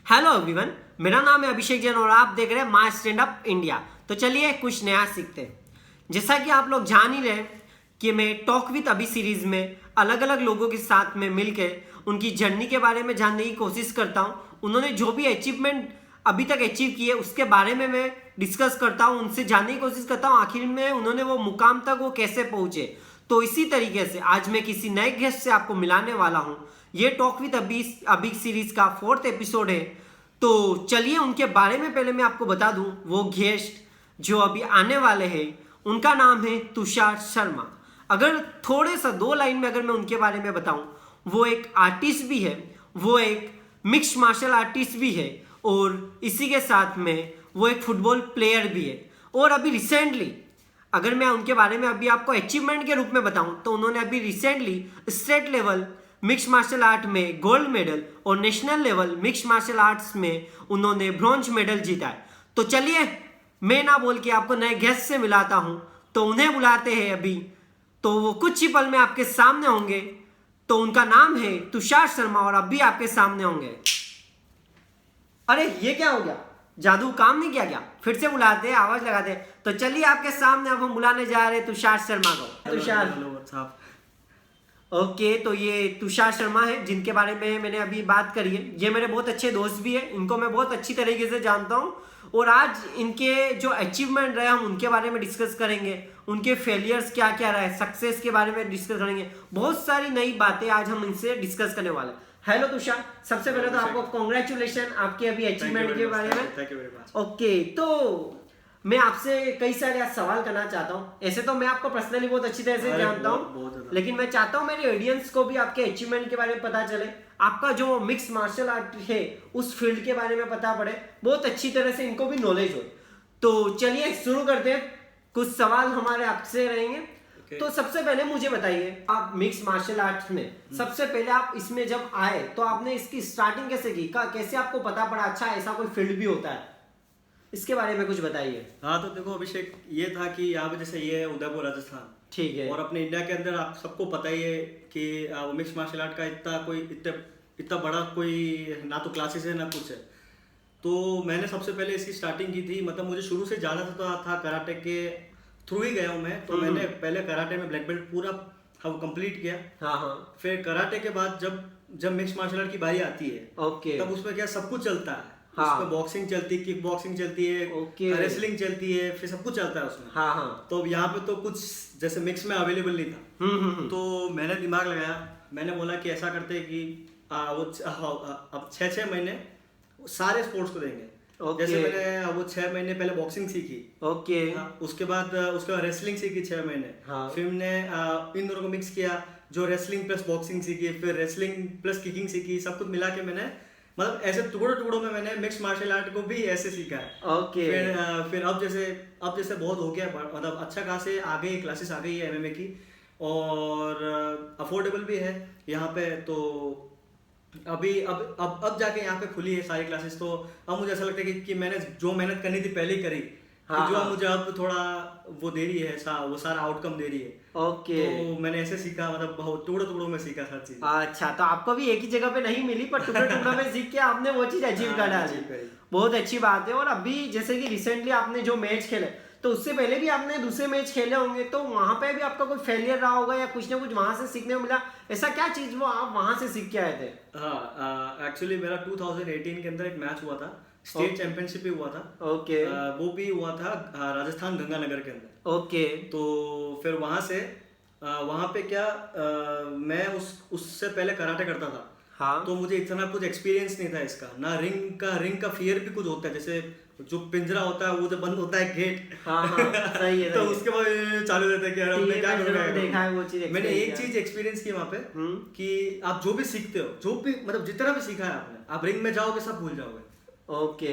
Hello everyone, मेरा नाम है अभिषेक जैन और आप देख रहे हैं माय स्टैंड अप इंडिया। तो चलिए कुछ नया सीखते हैं। जैसा कि आप लोग जान ही रहे हैं कि मैं टॉक विद अभी सीरीज में अलग अलग लोगों के साथ में मिलकर उनकी जर्नी के बारे में जानने की कोशिश करता हूँ। उन्होंने जो भी अचीवमेंट अभी तक अचीव किए उसके बारे में मैं डिस्कस करता हूँ, उनसे जानने की कोशिश करता हूँ आखिर में उन्होंने वो मुकाम तक वो कैसे पहुंचे। तो इसी तरीके से आज मैं किसी नए गेस्ट से आपको मिलाने वाला हूँ। ये टॉक विद अभी सीरीज का 4th एपिसोड है। तो चलिए उनके बारे में पहले मैं आपको बता दूं। वो गेस्ट जो अभी आने वाले हैं उनका नाम है तुषार शर्मा। अगर थोड़े सा 2 लाइन में अगर मैं उनके बारे में बताऊं, वो एक आर्टिस्ट भी है, वो एक मिक्स्ड मार्शल आर्टिस्ट भी है और इसी के साथ में वो एक फुटबॉल प्लेयर भी है। और अभी रिसेंटली अगर मैं उनके बारे में अभी आपको अचीवमेंट के रूप में बताऊं तो उन्होंने अभी recently state level mixed martial art में गोल्ड मेडल और national level mixed martial arts में उन्होंने ब्रॉन्ज मेडल जीता है। तो चलिए मैं ना बोल के आपको नए गेस्ट से मिलाता हूं, तो उन्हें बुलाते हैं अभी। तो वो कुछ ही पल में आपके सामने होंगे। तो उनका नाम है तुषार शर्मा और अभी आपके सामने होंगे। अरे ये क्या हो गया, जादू काम नहीं किया क्या? फिर से बुलाते हैं, आवाज लगाते हैं। तो चलिए आपके सामने अब हम बुलाने जा रहे हैं तुषार शर्मा को। तुषार ओके तो ये तुषार शर्मा है जिनके बारे में मैंने अभी बात करी है। ये मेरे बहुत अच्छे दोस्त भी है, इनको मैं बहुत अच्छी तरीके से जानता हूँ और आज इनके जो अचीवमेंट रहे हम उनके बारे में डिस्कस करेंगे। उनके फेलियर्स क्या क्या रहे, सक्सेस के बारे में डिस्कस करेंगे। बहुत सारी नई बातें आज हम इनसे डिस्कस करने वाले हैं। हेलो तुषार, सबसे पहले तो आपको कॉन्ग्रेचुलेशन आपके अभी अचीवमेंट के बारे में। ओके तो मैं आपसे कई सारे आज सवाल करना चाहता हूँ। ऐसे तो मैं आपको पर्सनली बहुत अच्छी तरह से जानता हूँ, लेकिन मैं चाहता हूँ मेरी ऑडियंस को भी आपके अचीवमेंट के बारे में पता चले, आपका जो मिक्स मार्शल आर्ट है उस फील्ड के बारे में पता पड़े, बहुत अच्छी तरह से इनको भी नॉलेज हो। तो चलिए शुरू करते हैं। कुछ सवाल हमारे आपसे रहेंगे। तो सबसे पहले मुझे बताइए, आप मिक्स मार्शल आर्ट्स में सबसे पहले आप इसमें जब आए तो आपने इसकी स्टार्टिंग कैसे की, कैसे आपको पता पड़ा अच्छा ऐसा कोई फील्ड भी होता है, इसके बारे में कुछ बताइए। हाँ तो देखो अभिषेक, ये था कि यहाँ पे जैसे ये है उदयपुर राजस्थान, ठीक है, और अपने इंडिया के अंदर आप सबको पता ही है कि मिक्स मार्शल आर्ट का इतना बड़ा कोई ना तो क्लासेस है ना कुछ है। तो मैंने सबसे पहले इसकी स्टार्टिंग की थी, मतलब मुझे शुरू से जाना था कराटे के थ्रू ही गया हूँ मैं। तो मैंने पहले कराटे में ब्लैक बेल्ट पूरा कंप्लीट किया। हाँ। फिर कराटे के बाद जब मिक्स मार्शल आर्ट की बारी आती है, ओके, तब उसमें क्या सब कुछ चलता है। हाँ। उसमें बॉक्सिंग चलती है, किक बॉक्सिंग चलती है, रेसलिंग चलती है, फिर सब कुछ चलता है उसमें। हाँ। तो यहाँ पे तो कुछ जैसे मिक्स में अवेलेबल नहीं था। तो मैंने दिमाग लगाया, मैंने बोला कि ऐसा करते हैं कि अब 6 महीने सारे स्पोर्ट्स को देंगे। जैसे मैंने वो 6 महीने पहले बॉक्सिंग सीखी। ओके, उसके बाद रेसलिंग सीखी 6 महीने। फिर मैंने इन दोनों को मिक्स किया, जो रेसलिंग प्लस बॉक्सिंग सीखी, फिर रेसलिंग प्लस किकिंग सीखी, सब कुछ मिला के मैंने मतलब ऐसे टुकड़ों में मैंने मिक्स मार्शल आर्ट को भी ऐसे सीखा है। ओके, फिर अब जैसे बहुत हो गया, मतलब अच्छा खासे आ गई क्लासेस आ गई है एमएमए की, और अफोर्डेबल भी है यहाँ पे। तो अभी अब जाके यहाँ पे खुली है सारी क्लासेस। तो अब मुझे ऐसा लगता है कि मैंने जो मेहनत करनी थी पहले ही करी। हाँ, जो मुझे अब थोड़ा वो दे रही है, वो सारा आउटकम दे रही है। ओके, तो मैंने ऐसे सीखा, मतलब बहुत टुकड़ों में सीखा हर चीज। अच्छा, तो आपको भी एक ही जगह पे नहीं मिली पर टुकड़ों में सीख के आपने वो चीज अचीव कर डाली। बहुत अच्छी बात है। और अभी जैसे कि रिसेंटली आपने जो मैच खेले, तो उससे पहले भी आपने दूसरे मैच खेले होंगे, तो वहां पे भी आपका कोई फेलियर रहा होगा या कुछ ना कुछ वहां से सीखने को मिला, ऐसा क्या चीज वो आप वहां से सीख के आए थे? हाँ, एक्चुअली मेरा 2018 के अंदर एक मैच हुआ था, स्टेट चैंपियनशिप भी हुआ था। ओके, वो भी हुआ था राजस्थान गंगानगर के अंदर। ओके, तो फिर वहां पे क्या, मैं उससे पहले कराटे करता था। हाँ। तो मुझे इतना कुछ एक्सपीरियंस नहीं था इसका, ना रिंग का फियर भी कुछ होता है, जैसे जो पिंजरा होता है वो जो बंद होता है गेट। हाँ, सही है। तो उसके बाद चालू रहता है कि यार मैं क्या करूंगा। मैंने एक चीज एक्सपीरियंस की वहां पे कि आप जो भी सीखते हो, जो भी मतलब जितना भी सीखा है आपने, आप रिंग में जाओगे सब भूल जाओगे। ओके,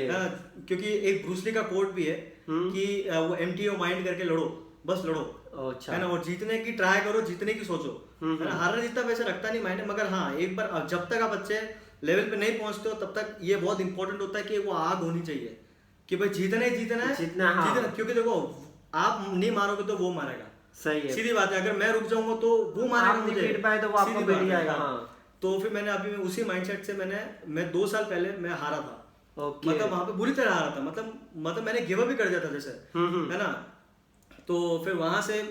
क्योंकि एक ब्रूस ली का कोट भी है कि वो एम्प्टी योर माइंड करके लड़ो, बस लड़ो, अच्छा है ना, और जीतने की ट्राई करो, जीतने की सोचो, है ना। हारना जीतना वैसे रखता नहीं माइंड, मगर हाँ एक बार जब तक आप अच्छे लेवल पे नहीं पहुंचते हो तब तक ये बहुत इंपॉर्टेंट होता है कि वो आग होनी चाहिए कि भाई जीतना है, जीतना। क्योंकि देखो आप नहीं मारोगे तो वो मारेगा। सही है, सीधी बात है। अगर मैं रुक जाऊंगा तो वो मारेगा मुझे, तो वो आपको बैठ जाएगा। तो फिर मैंने अभी उसी माइंडसेट से मैं 2 साल पहले मैं हारा था। ओके। मतलब वहां पे बुरी तरह हारा था, मतलब मैंने गिव अप भी कर दिया था जैसे, है ना। तो फिर वहां से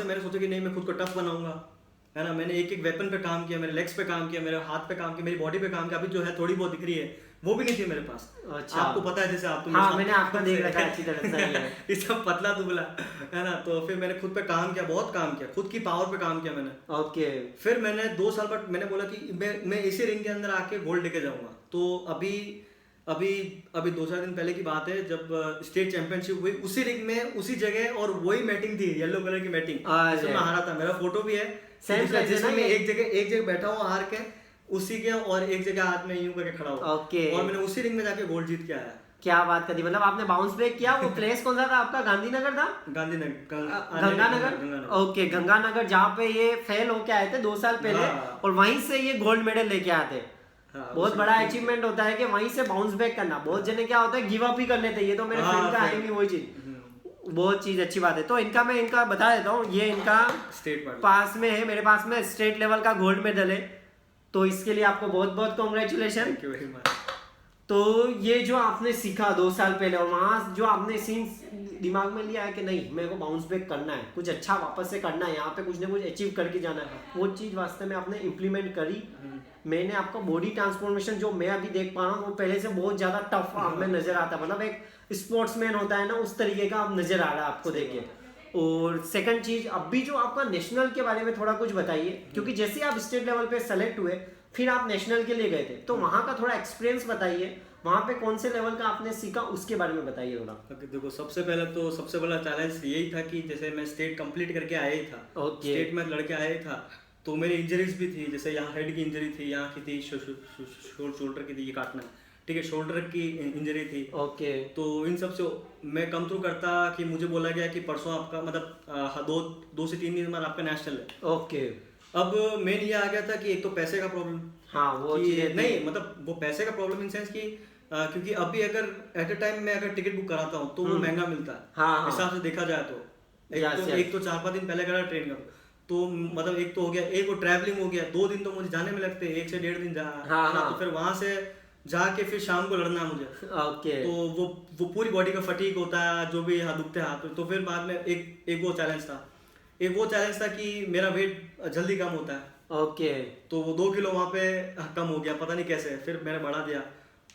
मैंने सोचा कि नहीं, मैं खुद को टफ बनाऊंगा, है ना। मैंने एक एक वेपन पे काम किया, मेरे लेग्स पे काम किया, मेरे हाथ पे काम किया, मेरी बॉडी पे काम किया। अभी जो है थोड़ी बहुत दिख रही है, वो भी नहीं थी मेरे पास। अच्छा। आपको पता है, जैसे आप तो हाँ, मैंने आपको देख रखा है अच्छी तरह से। ये सब पतला दुबला, है ना। तो फिर मैंने खुद पे काम किया, बहुत काम किया, खुद की पावर पे काम किया मैंने। ओके। फिर मैंने 2 साल बाद मैंने बोला कि मैं इसी रिंग के अंदर आके गोल्ड लेके जाऊंगा। तो अभी 2-4 दिन पहले की बात है, जब स्टेट चैंपियनशिप हुई उसी रिंग में, उसी जगह, और वही मैटिंग थी, येलो कलर की मैटिंग, जिसमें मैं हारा था। मेरा फोटो भी है सेम प्लेस है ना, मैं एक जगह बैठा हूँ हार के, उसी के, और एक जगह हाथ में यूं करके खड़ा हुआ। ओके। और मैंने उसी रिंग में जाके गोल्ड जीत के आया। क्या बात कर दी, मतलब आपने बाउंस बैक किया। वो प्लेस कौन सा था आपका? गांधीनगर था? गंगानगर। ओके, गंगानगर, जहाँ पे ये फेल होके आए थे 2 साल पहले, और वहीं से ये गोल्ड मेडल लेके आए थे। बहुत बड़ा अचीवमेंट होता है कि वहीं से बाउंस बैक करना। बहुत जने क्या होता है, गिव अप ही कर लेते हैं। ये तो मेरे फ्रेंड का है भी वही चीज, बहुत चीज अच्छी बात है। तो मैं इनका बता देता हूँ, ये इनका स्टेट पास में है, मेरे पास में स्टेट लेवल का गोल्ड मेडल है। तो इसके लिए आपको बहुत बहुत congratulation. Thank you very much. तो ये जो आपने सीखा 2 साल पहले, और वहाँ जो आपने सीन्स दिमाग में लिया है कि नहीं, मेरे को बाउंस बैक करना है, कुछ अच्छा वापस से करना है, यहाँ पे कुछ ना कुछ अचीव करके जाना है, वो चीज़ वास्तव में आपने इम्प्लीमेंट करी। मैंने आपका बॉडी ट्रांसफॉर्मेशन जो मैं अभी देख पा रहा हूँ, वो पहले से बहुत ज़्यादा टफ आप में नजर आता है। मतलब एक स्पोर्ट्समैन होता है ना, उस तरीके का आप नजर आ रहा है आपको देख के। और सेकंड चीज, अभी जो आपका नेशनल के बारे में थोड़ा कुछ बताइए, क्योंकि जैसे आप स्टेट लेवल पे सेलेक्ट हुए, फिर आप नेशनल के लिए गए थे, तो वहाँ का थोड़ा एक्सपीरियंस बताइए। वहाँ पे कौन से लेवल का आपने सीखा, उसके बारे में बताइए थोड़ा। देखो, सबसे बड़ा चैलेंज यही था कि जैसे मैं स्टेट कंप्लीट करके आया ही था, स्टेट में लड़के आया ही था, तो मेरी इंजरीज भी थी। जैसे यहाँ हेड की इंजरी थी, यहाँ की थी शोल्डर की थी, ये काटना, ठीक है, शोल्डर की इंजरी थी। ओके। तो इन सब से मैं कम थ्रू करता कि मुझे बोला गया कि परसों आपका, मतलब 2 से 3 दिन बाद आपका नेशनल है। ओके। अब मेन ये आ गया था कि एक तो पैसे का प्रॉब्लम, हाँ, वो नहीं, मतलब वो पैसे का प्रॉब्लम इन सेंस की, क्योंकि अभी अगर एट अ टाइम मैं अगर टिकट बुक कराता हूँ तो वो महंगा मिलता है। हाँ। हिसाब से देखा जाए तो एक तो 4-5 दिन पहले अगर ट्रेन करो तो मतलब एक तो हो गया, एक वो ट्रैवलिंग हो गया, 2 दिन तो मुझे जाने में लगते हैं, 1 से 1.5 दिन तो फिर वहां से जाके फिर शाम को लड़ना मुझे। ओके। तो वो पूरी बॉडी का फटीक होता है, जो भी दुखते हाथ। तो फिर बाद में एक वो चैलेंज था कि मेरा वेट जल्दी कम होता है। ओके। तो वो 2 किलो वहाँ पे कम हो गया, पता नहीं कैसे, फिर मैंने बढ़ा दिया।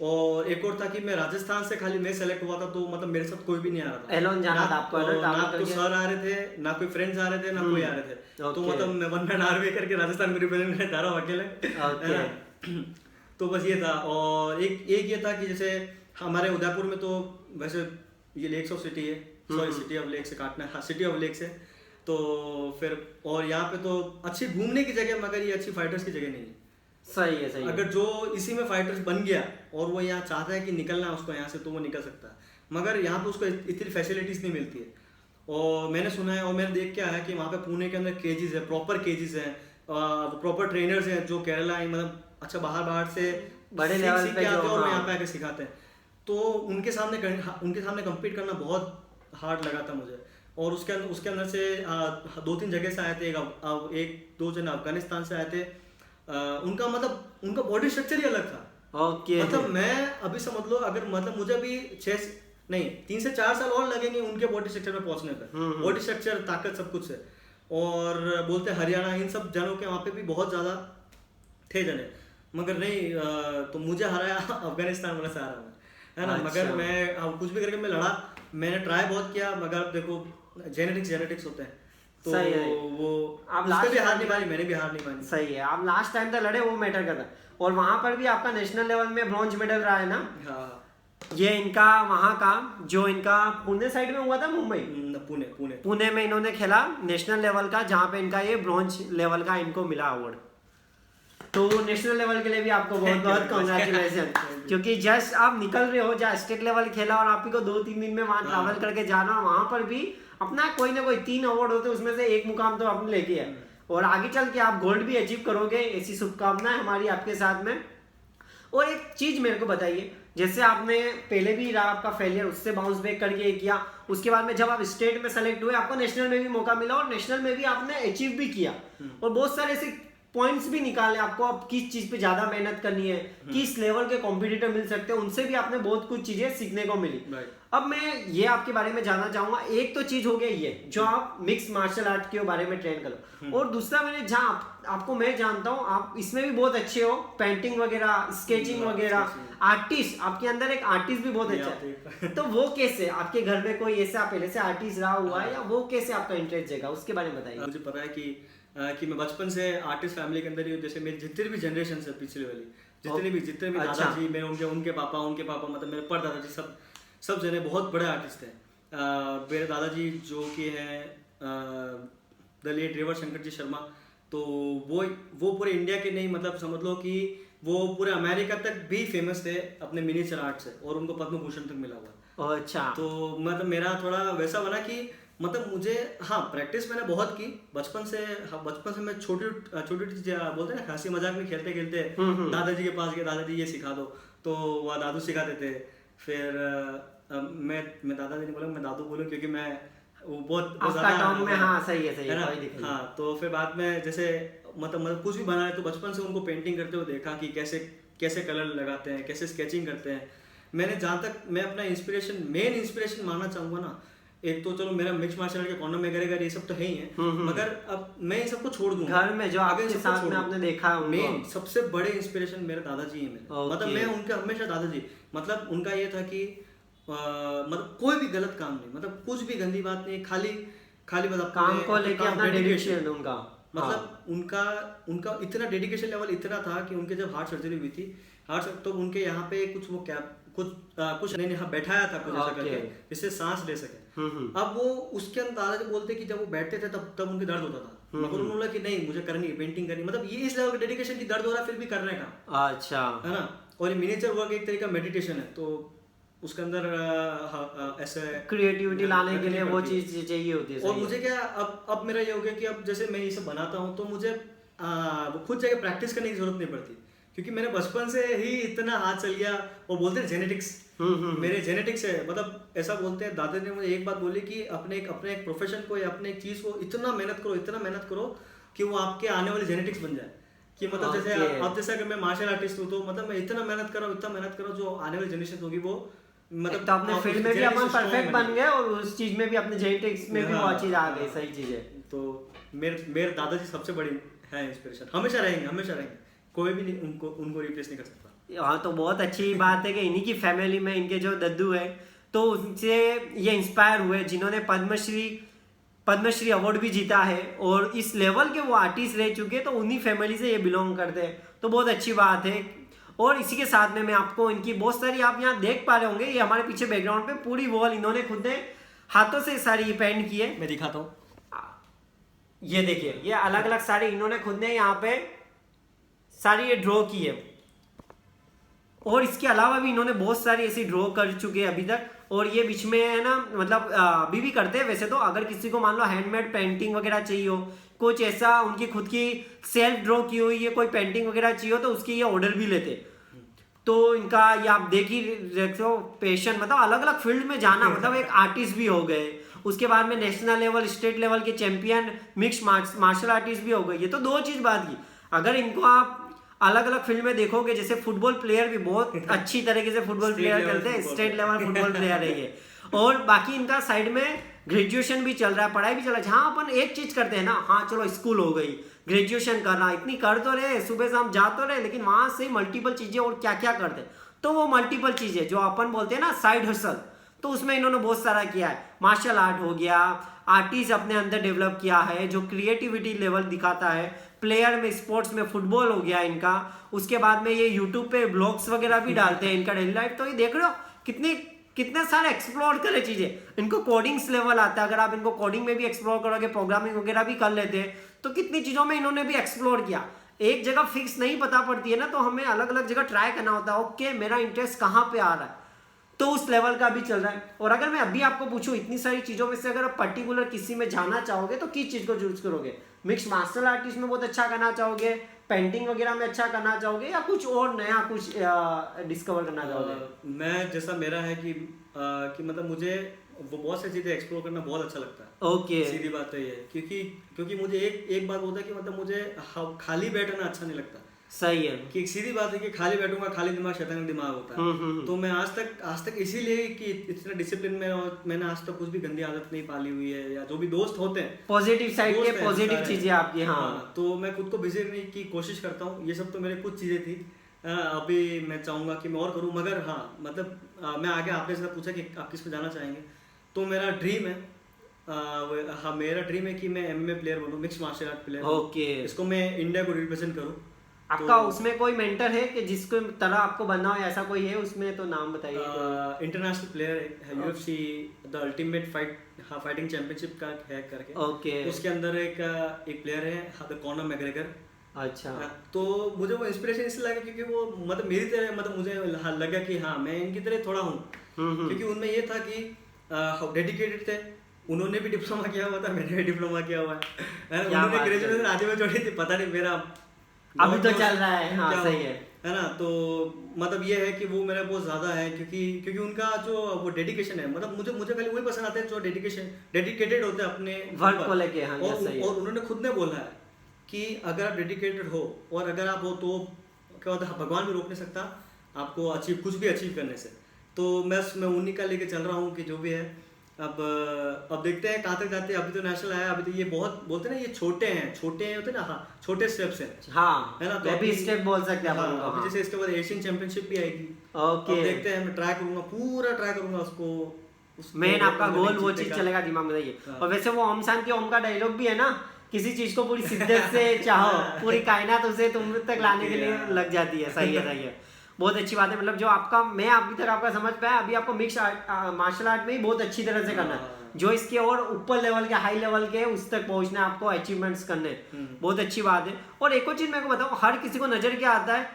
और एक और था कि मैं राजस्थान से खाली मैं सेलेक्ट हुआ था, तो मतलब मेरे साथ कोई भी नहीं आ रहा था, एलोन जाना था आपको, ना तो सर आ रहे थे, ना कोई फ्रेंड्स आ रहे थे, ना कोई आ रहे थे। तो मतलब मैं 1 मैन आर्मी करके राजस्थान को रिप्रेजेंट करता रहा अकेले। तो बस ये था। और एक ये था कि जैसे हमारे उदयपुर में तो वैसे ये लेक्स ऑफ सिटी है, सॉरी सिटी ऑफ लेक्स से काटना है, सिटी ऑफ लेक्स है। तो फिर और यहाँ पे तो अच्छी घूमने की जगह, मगर ये अच्छी फाइटर्स की जगह नहीं है। सही है, सही है। अगर जो इसी में फाइटर्स बन गया और वो यहाँ चाहता है कि निकलना है उसको यहाँ से, तो वो निकल सकता है, मगर यहाँ पे उसको इतनी फैसिलिटीज नहीं मिलती है। और मैंने सुना है और मैंने देख के आया कि वहाँ पे पुणे के अंदर केजेस है, प्रॉपर केजेस है, प्रॉपर ट्रेनर्स हैं जो केरला, मतलब अच्छा बाहर से बड़े लेवल पे जो और यहाँ पे आके सिखाते हैं। तो उनके सामने कम्पीट करना बहुत हार्ड लगा था मुझे। और उसके अंदर से 2-3 जगह से आए थे, एक 2 जन अफगानिस्तान से आए थे। उनका बॉडी स्ट्रक्चर ही अलग था। ओके। मतलब मैं अभी समझ लो, अगर मतलब मुझे अभी 3 से 4 साल और लगेंगे उनके बॉडी स्ट्रक्चर में पहुंचने पर। बॉडी स्ट्रक्चर, ताकत, सब कुछ है। और बोलते हरियाणा, इन सब जनों के वहाँ पे भी बहुत ज्यादा थे जने, मगर नहीं, तो मुझे हराया अफगानिस्तान वाला से हारा मैं, है ना। मगर मैं कुछ भी करके मैं लड़ा, मैंने ट्राई बहुत किया, मगर देखो जेनेटिक्स होते हैं, तो वो आप उसके भी हार नहीं मानी, मैंने भी हार नहीं मानी। सही है, आप लास्ट टाइम तक लड़े, वो मैटर करता। और वहां पर भी आपका नेशनल लेवल में ब्रॉन्ज मेडल रहा है ना। हाँ। ये इनका वहां का जो इनका पुणे साइड में हुआ था, मुंबई, पुणे में इन्होंने खेला नेशनल लेवल का, जहाँ पे इनका ये ब्रॉन्ज लेवल का इनको मिला अवार्ड। तो नेशनल लेवल के लिए भी आपको बहुत बहुत कॉन्ग्रेचुलेशन, क्योंकि जस्ट आप निकल रहे हो, जहाँ स्टेट लेवल खेला और आप ही को 2-3 दिन में वहाँ ट्रैवल करके जाना, वहाँ पर भी अपना कोई ना कोई 3 अवार्ड होते हैं, उसमें से 1 मुकाम तो आपने लेके है। और आगे चल के आप गोल्ड भी अचीव करोगे, ऐसी शुभकामनाएं हमारी आपके साथ में। और एक चीज मेरे को बताइए, जैसे आपने पहले भी रहा आपका फेलियर, उससे बाउंस बैक करके किया, उसके बाद में जब आप स्टेट में सेलेक्ट हुए, आपको नेशनल में भी मौका मिला और नेशनल में भी आपने अचीव भी किया। और बहुत सारे ऐसे पॉइंट्स भी निकाले आपको, अब किस चीज पे ज्यादा मेहनत करनी है, किस लेवल के कॉम्पिटिटर मिल सकते हैं, उनसे भी आपने बहुत कुछ चीजें सीखने को मिली। Right. अब मैं ये आपके बारे में जानना चाहूंगा, एक तो चीज हो गई ये जो आप मिक्स मार्शल आर्ट के बारे में ट्रेन करो, और दूसरा मैंने जहाँ आपको मैं जानता हूँ आप इसमें भी बहुत अच्छे हो, पेंटिंग वगैरह, स्केचिंग वगैरह, आर्टिस्ट, आपके अंदर एक आर्टिस्ट भी बहुत अच्छा है। तो वो कैसे, आपके घर में कोई ऐसा पहले से आर्टिस्ट रहा हुआ है, या वो कैसे आपका इंटरेस्ट जगा, उसके बारे में बताइए। मुझे पता है कि मैं बचपन से आर्टिस्ट फैमिली के अंदर ही हूँ। जैसे मेरी जितनी भी जनरेशन है पिछले वाली, जितने भी अच्छा। दादाजी, मेरे उनके पापा मतलब मेरे परदादाजी सब जने बहुत बड़े आर्टिस्ट हैं। मेरे दादाजी जो कि हैं द लेट रेवर शंकर जी शर्मा, तो वो पूरे इंडिया के नहीं, मतलब समझ लो कि वो पूरे अमेरिका तक भी फेमस थे अपने मिनिएचर आर्ट से, और उनको पद्म भूषण तक मिला हुआ। अच्छा। तो मतलब मेरा थोड़ा वैसा बना कि मतलब मुझे, हाँ, प्रैक्टिस मैंने बहुत की बचपन से। मैं छोटी चीजें बोलते हैं ना, हंसी मजाक में खेलते खेलते दादाजी के पास गए, दादाजी ये सिखा दो, तो वह दादू सिखाते थे। फिर मैं दादाजी नहीं बोला, मैं दादू बोलूँ, क्योंकि मैं वो बहुत टर्म में, हाँ सही है ना। कोई दिक्कत नहीं। हाँ, तो फिर बाद में जैसे मतलब कुछ भी बना है तो बचपन से उनको पेंटिंग करते हुए देखा कि कैसे कलर लगाते हैं, कैसे स्केचिंग करते हैं। मैंने जहाँ तक मैं अपना मेन इंस्पिरेशन मानना चाहूंगा ना, एक तो चलो मेरा मिक्स मार्शल आर्ट के कॉर्नर में करेगा, ये सब तो है ही है, मगर अब मैं इन सबको छोड़ दूंगा। घर में जो आपके साथ में आपने देखा है, मेन सबसे बड़े इंस्पिरेशन मेरे दादाजी हैं मेरे। मतलब मैं उनके हमेशा दादाजी, मतलब उनका ये था कि मतलब कोई भी गलत काम नहीं, मतलब कुछ भी गंदी बात नहीं, खाली बस काम को लेके अपना डेडिकेशन उनका, मतलब उनका इतना डेडिकेशन लेवल इतना था कि उनके जब हार्ट सर्जरी हुई थी, तो उनके यहाँ पे कुछ नहीं यहाँ बैठाया था कुछ ऐसा करके जिससे सांस ले सके। अब वो उसके अंदर दादाजी बोलते कि जब वो बैठते थे तब उनके दर्द होता था, मगर उन्होंने बोला कि नहीं, मुझे करनी है पेंटिंग करनी, मतलब ये इस लेवल का डेडिकेशन की दर्द हो रहा फिर भी करने का। अच्छा, है ना। और ये मिनिएचर वर्क एक तरीका मेडिटेशन है, तो उसके अंदर ऐसे क्रिएटिविटी लाने के लिए वो चीज चाहिए होती है। और मुझे क्या अब मेरा ये हो गया कि अब जैसे मैं ये सब बनाता हूँ तो मुझे खुद जाके प्रैक्टिस करने की जरूरत नहीं पड़ती, क्योंकि मैंने बचपन से ही इतना हाथ चल गया। वो बोलते हैं जेनेटिक्स, मेरे जेनेटिक्स है, मतलब ऐसा बोलते हैं। दादा ने मुझे एक बात बोली कि अपने एक प्रोफेशन को या अपने एक चीज को इतना मेहनत करो कि वो आपके आने वाली जेनेटिक्स बन जाए। कि मतलब जैसे अब जैसे अगर मैं मार्शल आर्टिस्ट हूँ तो मतलब मैं इतना मेहनत करो जो आने वाली जनरेशन होगी वो मतलब तो अपने फील्ड में भी अपन परफेक्ट बन गए, और उस चीज में भी अपने जेनेटिक्स में भी वो चीज आ गई। सही चीज है। तो मेरे दादाजी सबसे बड़ी है इंस्पिरेशन, हमेशा रहेंगे, कोई भी नहीं उनको रिप्लेस नहीं कर सकता। हाँ, तो बहुत अच्छी बात है कि इन्हीं की फैमिली में इनके जो दद्दू है तो उनसे ये इंस्पायर हुए, जिन्होंने पद्मश्री अवार्ड भी जीता है, और इस लेवल के वो आर्टिस्ट रह चुके, तो उन्हीं फैमिली से ये बिलोंग करते हैं, तो बहुत अच्छी बात है। और इसी के साथ में मैं आपको इनकी बहुत सारी, आप यहाँ देख पा रहे होंगे, ये हमारे पीछे बैकग्राउंड पे पूरी वॉल इन्होंने खुद ने हाथों से सारी पेंट की है। मैं दिखाता हूँ, ये देखिए, ये अलग अलग सारी इन्होंने खुद ने यहाँ पे सारी ये ड्रॉ की है, और इसके अलावा भी इन्होंने बहुत सारी ऐसी ड्रॉ कर चुके हैं अभी तक। और ये बीच में है ना, मतलब अभी भी करते हैं वैसे तो, अगर किसी को मान लो हैंडमेड पेंटिंग वगैरह चाहिए हो, कुछ ऐसा उनकी खुद की सेल्फ ड्रॉ की हुई है कोई पेंटिंग वगैरह चाहिए हो, तो उसकी ये ऑर्डर भी लेते। तो इनका ये आप देख ही रखो पैशन, मतलब अलग अलग फील्ड में जाना, मतलब एक आर्टिस्ट भी हो गए, उसके बाद में नेशनल लेवल, स्टेट लेवल के चैंपियन मिक्स मार्शल आर्टिस्ट भी हो गए। ये तो दो चीज बात की। अगर इनको आप अलग अलग फील्ड में देखोगे, जैसे फुटबॉल प्लेयर भी बहुत अच्छी तरीके से फुटबॉल प्लेयर करते हैं, स्टेट लेवल फुटबॉल प्लेयर है ये। और बाकी इनका साइड में ग्रेजुएशन भी चल रहा है, पढ़ाई भी चल रहा है। जहाँ अपन एक चीज करते हैं ना, हाँ चलो स्कूल हो गई, ग्रेजुएशन करना, इतनी कर तो रहे, सुबह शाम जा तो रहे, लेकिन वहां से मल्टीपल चीजें और क्या क्या करते हैं, तो वो मल्टीपल चीजें जो अपन बोलते हैं ना साइड हसल, तो उसमें इन्होंने बहुत सारा किया है। मार्शल आर्ट हो गया, आर्टिस्ट अपने अंदर डेवलप किया है जो क्रिएटिविटी लेवल दिखाता है, प्लेयर में स्पोर्ट्स में फुटबॉल हो गया इनका, उसके बाद में ये यूट्यूब पे ब्लॉग्स वगैरह भी डालते हैं इनका डेली लाइफ। तो ये देख रहे हो कितने सारे एक्सप्लोर करे चीजें। इनको कोडिंग्स लेवल आता है, अगर आप इनको कोडिंग में भी एक्सप्लोर करोगे, प्रोग्रामिंग वगैरह भी कर लेते हैं, तो कितनी चीजों में इन्होंने भी एक्सप्लोर किया। एक जगह फिक्स नहीं पता पड़ती है ना, तो हमें अलग अलग जगह ट्राई करना होता है। ओके, मेरा इंटरेस्ट कहाँ पे आ रहा है, तो उस लेवल का भी चल रहा है। और अगर मैं अभी आपको पूछूं इतनी सारी चीजों में से अगर आप पर्टिकुलर किसी में जाना चाहोगे तो किस चीज को चूज करोगे? मिक्स मार्शल आर्टिस्ट में बहुत अच्छा करना चाहोगे, पेंटिंग वगैरह में अच्छा करना चाहोगे या कुछ और नया कुछ डिस्कवर करना चाहोगे? मैं जैसा मेरा है कि मतलब मुझे वो बहुत सी चीज़ें एक्सप्लोर करना बहुत अच्छा लगता है। ओके। सीधी बात तो ये है, क्योंकि मुझे एक बात होता है कि मतलब मुझे खाली बैठना अच्छा नहीं लगता। सही है। कि सीधी बात है कि खाली बैठूंगा, खाली दिमाग शैतान का दिमाग होता है। तो मैं आज तक इसीलिए कि इतना डिसिप्लिन में, और मैंने आज तक कुछ भी गंदी आदत नहीं पाली हुई है, या जो भी दोस्त होते हैं पॉजिटिव साइड के, पॉजिटिव सारे, चीजें आपकी। हाँ। तो मैं खुद को बिजी रखने की कोशिश करता हूँ। ये सब तो मेरे कुछ चीज़ें थी। अभी मैं चाहूँगा कि मैं और करूँ, मगर हाँ मतलब मैं आगे आपने से पूछा कि आप किस पे जाना चाहेंगे, तो मेरा ड्रीम है, हाँ मेरा ड्रीम है कि मैं MMA प्लेयर बनूँ, mix martial art player. Okay. इसको मैं इंडिया को रिप्रेजेंट करूँ। आपका उसमें कोई मेंटर है कि जिसको तरह आपको बनना हो, ऐसा कोई है उसमें? तो नाम बताइए। इंटरनेशनल प्लेयर है, UFC the ultimate fighting championship का है करके। ओके। उसके अंदर एक प्लेयर है द कॉनर मैग्रेगर। अच्छा। तो मुझे वो इंस्पिरेशन इसलिए लगा क्योंकि वो मतलब मेरी तरह, मतलब मुझे लगा कि हाँ मैं इनकी तरह थोड़ा हूँ। क्योंकि उनमें ये था कि डेडिकेटेड थे। उन्होंने भी डिप्लोमा किया हुआ था, मैंने भी डिप्लोमा किया हुआ है। उन्होंने ग्रेजुएशन आधे में छोड़ी थी, पता नहीं मेरा अभी तो चल रहा है। हाँ सही है ना। तो मतलब ये है कि वो मेरा बहुत ज्यादा है, क्योंकि उनका जो वो डेडिकेशन है, मतलब मुझे खाली वही पसंद आते हैं जो डेडिकेटेड होते हैं अपने वर्क को लेके। हाँ, और उन्होंने खुद ने बोला है कि अगर आप डेडिकेटेड हो और अगर आप हो तो क्या होता है, भगवान भी रोक नहीं सकता आपको कुछ भी अचीव करने से। तो मैं उन्हीं का लेके चल रहा हूँ कि जो भी है। अब देखते हैं कहाँ तक जाते हैं। अभी तो नेशनल आया, अभी तो ये बहुत बोलते हैं ना, ये छोटे होते हैं ना। हाँ, छोटे स्टेप्स हैं। हाँ, है ना। तो बेबी स्टेप बोल सकते हैं अपन को। अभी जैसे इसके बाद एशियन चैंपियनशिप भी आएगी। ओके। अब देखते हैं, मैं पूरा ट्राई करूंगा उसको मेन आपका गोल वो चीज चलेगा दिमाग में। बताइए। और वैसे वो ओम शांति ओम का डायलॉग भी है ना, किसी चीज को पूरी शिद्दत से चाहो, पूरी कायनात उसे तुम तक लाने के लिए लग जाती है। सही है। बहुत अच्छी बात है। मतलब जो आपका, मैं अभी तक आपका समझ पाया, अभी आपको मिक्स मार्शल आर्ट में ही बहुत अच्छी तरह से करना है। जो इसके और ऊपर लेवल के, हाई लेवल के, उस तक पहुंचना है आपको, अचीवमेंट्स करने। बहुत अच्छी बात है। और एक और चीज मैं को बताऊं, हर किसी को नजर क्या आता है,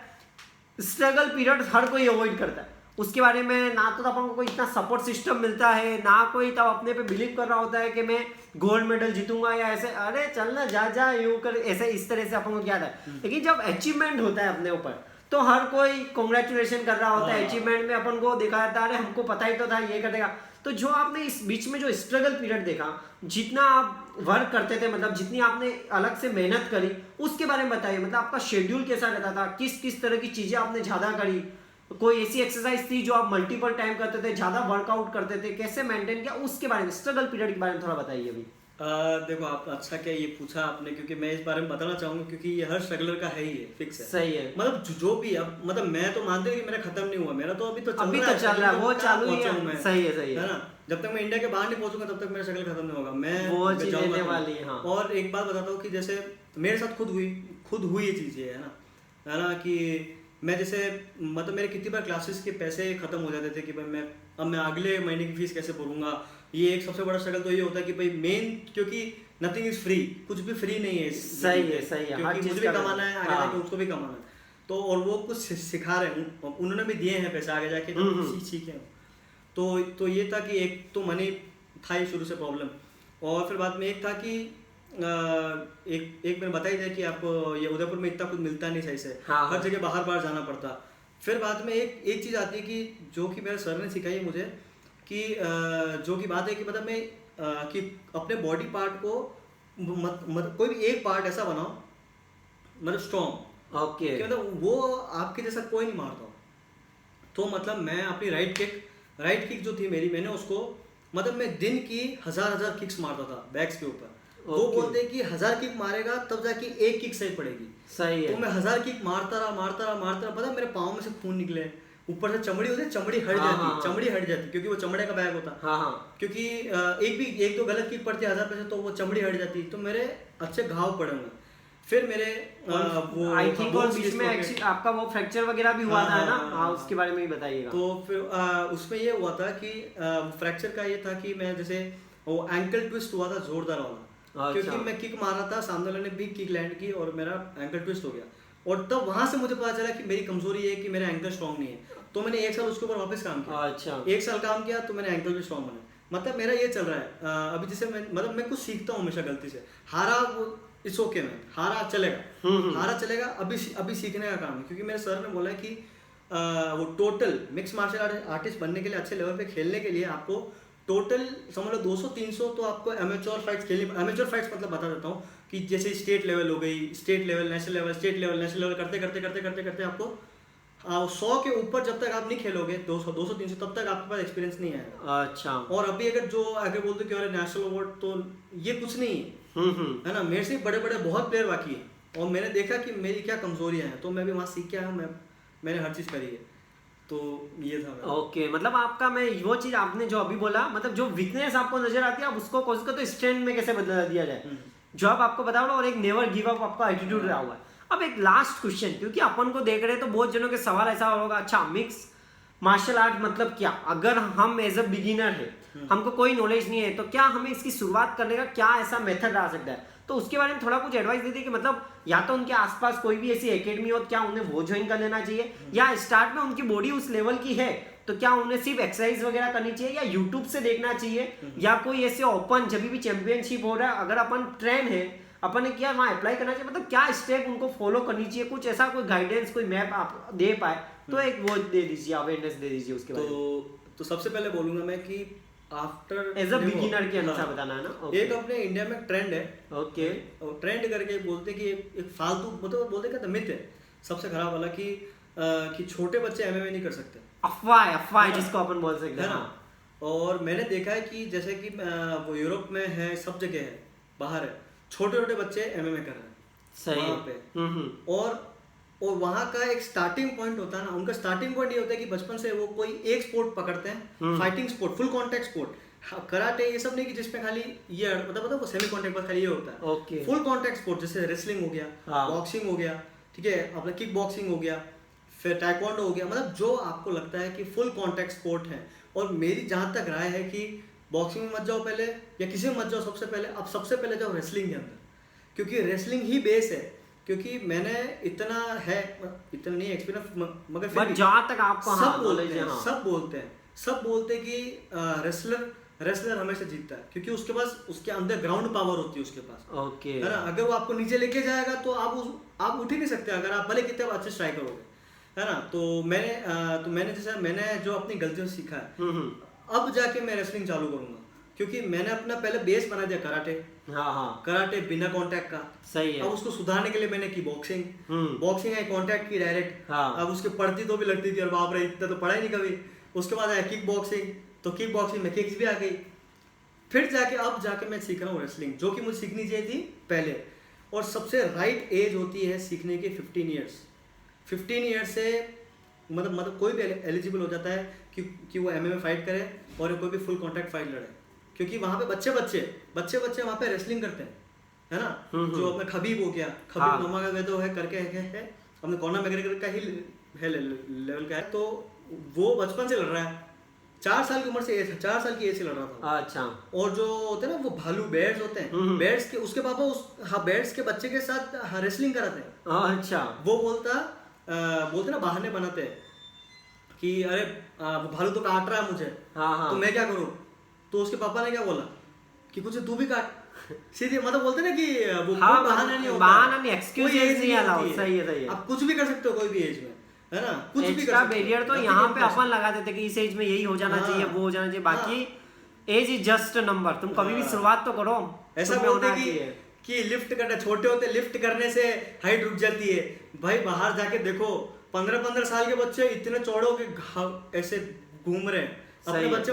स्ट्रगल पीरियड हर कोई अवॉइड करता है। उसके बारे में ना तो अपन को कोई इतना सपोर्ट सिस्टम मिलता है, ना कोई तब अपने पे बिलीव कर रहा होता है कि मैं गोल्ड मेडल जीतूंगा, या ऐसे अरे चल ना जा यूं कर, ऐसे इस तरह से अपन को क्या था। लेकिन जब अचीवमेंट होता है अपने ऊपर, तो हर कोई कॉन्ग्रेचुलेशन कर रहा होता है। अचीवमेंट में अपन को दिखा जाता है, अरे हमको पता ही तो था ये करेगा। तो जो आपने इस बीच में जो स्ट्रगल पीरियड देखा, जितना आप वर्क करते थे, मतलब जितनी आपने अलग से मेहनत करी, उसके बारे में बताइए। मतलब आपका शेड्यूल कैसा रहता था, किस तरह की चीजें आपने ज्यादा करी, कोई ऐसी एक्सरसाइज थी जो आप मल्टीपल टाइम करते थे, ज्यादा वर्कआउट करते थे, कैसे मेंटेन किया, उसके बारे में, स्ट्रगल पीरियड के बारे में थोड़ा बताइए अभी। देखो आप अच्छा क्या ये पूछा आपने, क्योंकि मैं इस बारे में बताना चाहूंगा, क्योंकि ये हर स्ट्रगलर का है ही है, फिक्स है। सही है। मतलब जो भी, अब मतलब मैं तो मानते हैं कि मेरा खत्म नहीं हुआ, मेरा तो अभी तो चल रहा है, वो चालू ही है। सही है ना। जब तक मैं इंडिया के बाहर नहीं पहुंचूंगा तब तक मेरा स्ट्रगल खत्म नहीं होगा। मैं वो चीज लेने वाली है। हाँ। और एक बात बताता हूँ कि जैसे मेरे साथ खुद हुई ये चीज है ना कि मैं जैसे मतलब मेरे कितनी बार क्लासेस के पैसे खत्म हो जाते थे कि भाई मैं अगले महीने की फीस कैसे भरूंगा। ये एक सबसे बड़ा स्ट्रगल तो ये होता है कि भाई मेन, क्योंकि नथिंग इज फ्री, कुछ भी फ्री नहीं है। सही है। क्योंकि मुझे भी कमाना है, आगे जाके उसको भी कमाना है। तो और वो कुछ सिखा रहे हैं, उन्होंने भी दिए हैं पैसे आगे जाके सीखे। तो ये था कि एक तो मनी था ही शुरू से प्रॉब्लम, और फिर बाद में एक था कि एक मैंने बताई था कि आपको ये उदयपुर में इतना कुछ मिलता नहीं सही से। हर जगह बाहर जाना पड़ता। फिर बाद में एक चीज़ आती है कि जो कि मेरे सर ने सिखाई मुझे, कि जो की बात है कि मतलब मैं कि अपने बॉडी पार्ट को कोई भी एक पार्ट ऐसा बनाओ, मतलब स्ट्रॉन्ग। ओके। मतलब वो आपके जैसा कोई नहीं मारता। तो मतलब मैं अपनी राइट किक जो थी मेरी, मैंने उसको मतलब मैं दिन की हजार किक्स मारता था बैक्स के ऊपर। वो बोलते हैं कि 1000 किक मारेगा तब जाके एक किक सही पड़ेगी। सही है। तो मैं 1000 किक मारता रहा। पता मेरे पाँव में से खून निकले, ऊपर से चमड़ी होती है, चमड़ी हट जाती क्योंकि वो चमड़े का बैग होता। क्योंकि एक दो गलत किक पड़ती 1000 पे से, तो वो चमड़ी हट जाती, तो मेरे अच्छे घाव पड़े हुए। फिर मेरे वो आई थिंक और बीच में आपका वो फ्रैक्चर वगैरह भी हुआ था ना। हाँ, उसके बारे में भी बताइएगा। तो फिर उसमें ये हुआ था कि फ्रैक्चर का ये था कि मैं जैसे वो एंकल ट्विस्ट हुआ था जोरदार वाला। क्योंकि मैं किक मारा था, सामने वाले ने बिग किक लैंड की और मेरा एंकल ट्विस्ट हो गया। और तब वहां से मुझे पता चला कि मेरी कमजोरी है कि मेरा एंकल स्ट्रॉन्ग नहीं है। तो मैंने 1 साल उसके ऊपर वापस काम किया। अच्छा। 1 साल काम किया तो मैंने एंकल भी स्ट्रॉन्ग बना। मतलब मेरा ये चल रहा है अभी, जैसे मैं कुछ सीखता हूँ हमेशा गलती से। हारा इट्स ओके मैन, हारा चलेगा, हारा चलेगा, अभी सीखने का काम है। क्योंकि मेरे सर ने बोला कि वो टोटल मिक्स मार्शल आर्टिस्ट बनने के लिए, अच्छे लेवल पे खेलने के लिए आपको टोटल समझ लो 200-300 तो आपको एमेच्योर फाइट्स खेलनी। एमेच्योर फाइट्स मतलब बता देता हूँ कि जैसे स्टेट लेवल हो गई, state level, national level, state level, national level करते करते करते करते करते आपको 100 के ऊपर जब तक आप नहीं खेलोगे, 200-300 तब तक आपके पास एक्सपीरियंस नहीं आएगा। अच्छा। और अभी अगर जो आगे बोलते कि अरे नेशनल अवार्ड, तो ये कुछ नहीं है ना। मेरे से बड़े बड़े बहुत प्लेयर बाकी है और मैंने देखा कि मेरी क्या कमजोरियां हैं, तो मैं भी वहाँ सीख के आया हूँ, मैंने हर चीज़ करी है। तो ये था ओके मतलब आपका, मैं वो चीज आपने जो अभी बोला, मतलब जो वीकनेस आपको नजर आती है आप उसको कोशिश करते हो स्ट्रेंथ में कैसे बदला दिया जाए, जो आप आपको बताओ ना, और एक नेवर गिव अप आपका एटीट्यूड रहा हुआ है। अब एक लास्ट क्वेश्चन, क्योंकि अपन को देख रहे हैं तो बहुत जनों के सवाल ऐसा होगा, अच्छा मिक्स मार्शल आर्ट मतलब क्या, अगर हम एज अ बिगिनर है, हमको कोई नॉलेज नहीं है, तो क्या हमें इसकी शुरुआत करने का क्या ऐसा मेथड आ सकता है, तो उसके बारे में थोड़ा कुछ एडवाइस देती कि मतलब या तो उनके आसपास कोई भी ऐसी एकेडमी हो, क्या उन्हें वो ज्वाइन कर लेना चाहिए, या स्टार्ट में उनकी बॉडी उस लेवल की है तो क्या उन्हें सिर्फ एक्सरसाइज वगैरह करनी चाहिए, या यूट्यूब से देखना चाहिए, या कोई ऐसे ओपन जब भी चैंपियनशिप हो रहा है अगर अपन ट्रेन है अपन ने किया वहाँ अप्लाई करना चाहिए, मतलब क्या स्टेप उनको फॉलो करनी चाहिए, कुछ ऐसा कोई गाइडेंस, कोई मैप आप दे पाए तो एक वो दे दीजिए, अवेयरनेस दे दीजिए उसके बारे में। तो सबसे पहले बोलूंगा मैं कि आफ्टर एज अ बिगिनर के अनुसार बताना है ना। एक अपने इंडिया में ट्रेंड है, ओके, ट्रेंड करके बोलते कि एक फालतू, मतलब बोलते क्या मिथ है सबसे खराब वाला कि छोटे बच्चे एमएमए नहीं कर सकते, अफवाह जिसको अपन बोल सकते हैं। और मैंने देखा है कि जैसे कि वो यूरोप में है, सब जगह है, बाहर है, छोटे छोटे बच्चे एमएमए कर रहे हैं सही वहाँ पे। और वहाँ का एक स्टार्टिंग पॉइंट होता है ना, उनका स्टार्टिंग पॉइंट ये होता है कि बचपन से वो कोई एक स्पोर्ट पकड़ते हैं, fighting sport, full contact sport, karate, ये सब नहीं कि जिसमें खाली ये मतलब वो सेमी कांटेक्ट बस खाली ये होता है। ओके, फुल कांटेक्ट स्पोर्ट जैसे रेसलिंग हो गया, बॉक्सिंग हो गया, ठीक है, अपना किक बॉक्सिंग हो गया, फिर टाइक्वांडो हो गया, मतलब जो आपको लगता है कि फुल कांटेक्ट स्पोर्ट है। और मेरी जहाँ तक राय है कि बॉक्सिंग में मत जाओ पहले, या किसी में मत जाओ सबसे पहले, अब सबसे पहले जाओ रेसलिंग के अंदर, क्योंकि रेसलिंग ही बेस है। क्योंकि मैंने इतना नहीं एक्सपीरियंस, मगर जहाँ तक आपको सब बोलते हैं कि रेसलर हमेशा जीतता है, क्योंकि उसके पास उसके अंदर ग्राउंड पावर होती है उसके पास। ओके, है ना, अगर वो आपको नीचे लेके जाएगा तो आप उठ ही नहीं सकते, अगर आप भले कितने अच्छे स्ट्राइकर हो गए, है ना। तो मैंने जो अपनी गलतियों से सीखा है, अब जाके मैं रेसलिंग चालू करूंगा, क्योंकि मैंने अपना पहले बेस बना दिया कराटे बिना कांटेक्ट का, सही है। अब उसको सुधारने के लिए मैंने की बॉक्सिंग है, कांटेक्ट की डायरेक्ट, अब उसके पढ़ती तो भी लगती थी, और बाप रे इतना तो पढ़ा ही नहीं कभी। उसके बाद आया किक बॉक्सिंग, तो किक बॉक्सिंग में किक्स भी आ गई, फिर अब जाके मैं सीख रहा हूँ रेसलिंग, जो कि मुझे सीखनी चाहिए थी पहले। और सबसे राइट एज होती है सीखने की 15 ईयर्स। 15 ईयर्स से मतलब कोई भी एलिजिबल हो जाता है कि वो एमएमए फाइट करे और कोई भी फुल कॉन्टैक्ट फाइट लड़े, क्योंकि वहाँ पे बच्चे वहाँ पे रेसलिंग करते हैं, है ना। जो अपना खबीब हो गया, खबीब नर्मागोडोव है करके है अपने कॉनर मैग्रेगर का ही है लेवल का है, तो वो बचपन से लड़ रहा है, 4 साल की उम्र से 4 साल की एज से लड़ रहा था। अच्छा। और जो होते हैं ना वो भालू बेयर्स होते हैं, बेयर्स के उसके पापा बेयर्स के बच्चे के साथ रेसलिंग कराते हैं। अच्छा। वो बोलते ना बहाने बनाते हैं कि अरे भालू तो काट रहा है मुझे, तो मैं क्या करूं, तो उसके पापा ने क्या बोला कि कुछ तू भी काट, सीधे मतलब बोलते ना कि वो बहाना नहीं होता, बहाना नहीं, एक्सक्यूज नहीं अलाउड। सही है। आप कुछ भी कर सकते हो कोई भी एज में, है ना, कुछ भी कर सकते हो। बैरियर तो यहाँ पे अपन लगा देते कि इस एज में यही हो जाना चाहिए, वो हो जाना चाहिए, बाकी age is just a number, तुम कभी भी शुरुआत तो करो। ऐसा बोलते कि लिफ्ट करना, छोटे होते लिफ्ट करने से हाइट रुक जाती है, भाई बाहर जाके देखो 15 साल के बच्चे इतने चौड़ों के ऐसे घूम रहे हैं, अपने बच्चे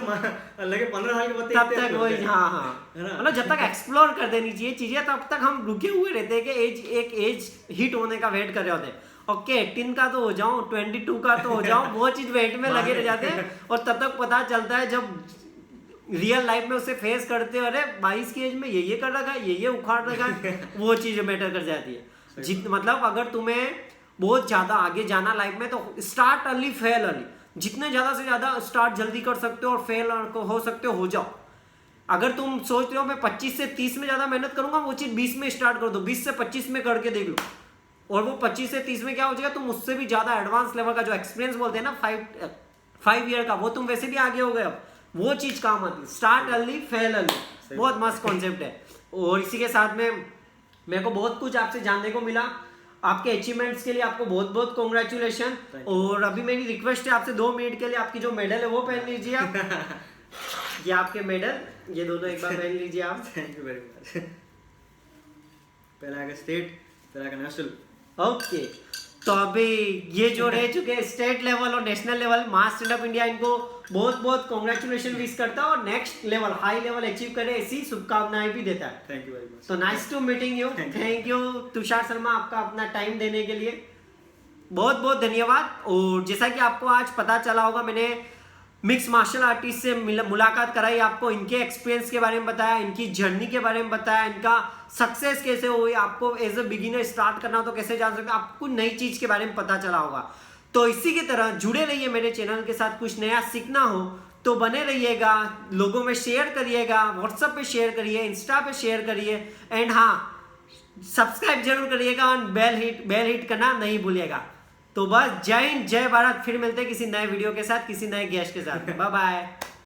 लगे 15 साल के बच्चे तब तक वही। मतलब जब तक एक्सप्लोर कर देनी चाहिए चीजें, तब तक हम रुके हुए रहते हैं कि एक एज हिट होने का वेट कर रहे होते हैं। ओके 18 का तो हो जाऊं, 22 का तो हो जाऊं, वो चीज वेट में लगे रह जाते हैं, और तब तक पता चलता है जब रियल लाइफ में उसे फेस करते हो, अरे 22 की एज में ये कर रखा है, ये उखाड़ रखा है, वो चीज मैटर कर जाती है। मतलब अगर तुम्हें बहुत ज्यादा आगे जाना लाइफ में, तो स्टार्ट अर्ली फेल अर्ली, जितने ज्यादा से ज्यादा स्टार्ट जल्दी कर सकते हो और फेल हो सकते हो जाओ। अगर तुम सोच रहे हो मैं 25 से 30 में ज्यादा मेहनत करूंगा, वो चीज 20 में स्टार्ट कर दो, 20 से 25 में करके देख लो, और वो 25 से 30 में क्या हो जाएगा, तुम उससे भी ज्यादा एडवांस लेवल का जो एक्सपीरियंस बोलते हैं ना 5 ईयर का, वो तुम वैसे भी आगे हो गए। अब वो चीज काम आती है, स्टार्ट अर्ली फेल अर्ली, बहुत मस्त कॉन्सेप्ट है। और इसी के साथ में मेरे को बहुत कुछ आपसे जानने को मिला। आपके अचीवमेंट्स के लिए आपको बहुत बहुत कॉन्ग्रेचुलेशन। और अभी मेरी रिक्वेस्ट है आपसे 2 मिनट के लिए आपकी जो मेडल है वो पहन लीजिए आप। ये आपके मेडल, ये दोनों एक बार पहन लीजिए आप। Thank you very much. पहला आगे स्टेट, फिर आगे नेशनल। ओके, तो अभी ये जो रह चुके हैं स्टेट लेवल और national level, mass stand up India इनको बहुत बहुत कॉन्ग्रेचुलेशन विश करता है और next level high level achieve करे ऐसी शुभकामनाएं भी देता है। Thank you very much. तो nice to meeting you. Thank you Tushar Sharma, आपका अपना टाइम देने के लिए बहुत बहुत धन्यवाद। और जैसा कि आपको आज पता चला होगा, मैंने मिक्स मार्शल आर्टिस्ट से मुलाकात कराई, आपको इनके एक्सपीरियंस के बारे में बताया, इनकी जर्नी के बारे में बताया, इनका सक्सेस कैसे हुई, आपको एज अ बिगिनर स्टार्ट करना हो तो कैसे जान सकते, आपको नई चीज के बारे में पता चला होगा। तो इसी की तरह जुड़े रहिए मेरे चैनल के साथ। कुछ नया सीखना हो तो बने रहिएगा, लोगों में शेयर करिएगा, व्हाट्सएप पे शेयर करिए, इंस्टा पे शेयर करिए, एंड हाँ सब्सक्राइब जरूर करिएगा और बेल हिट करना नहीं भूलिएगा। तो बस जय हिंद, जय भारत। फिर मिलते हैं किसी नए वीडियो के साथ, किसी नए गेस्ट के साथ। Bye bye.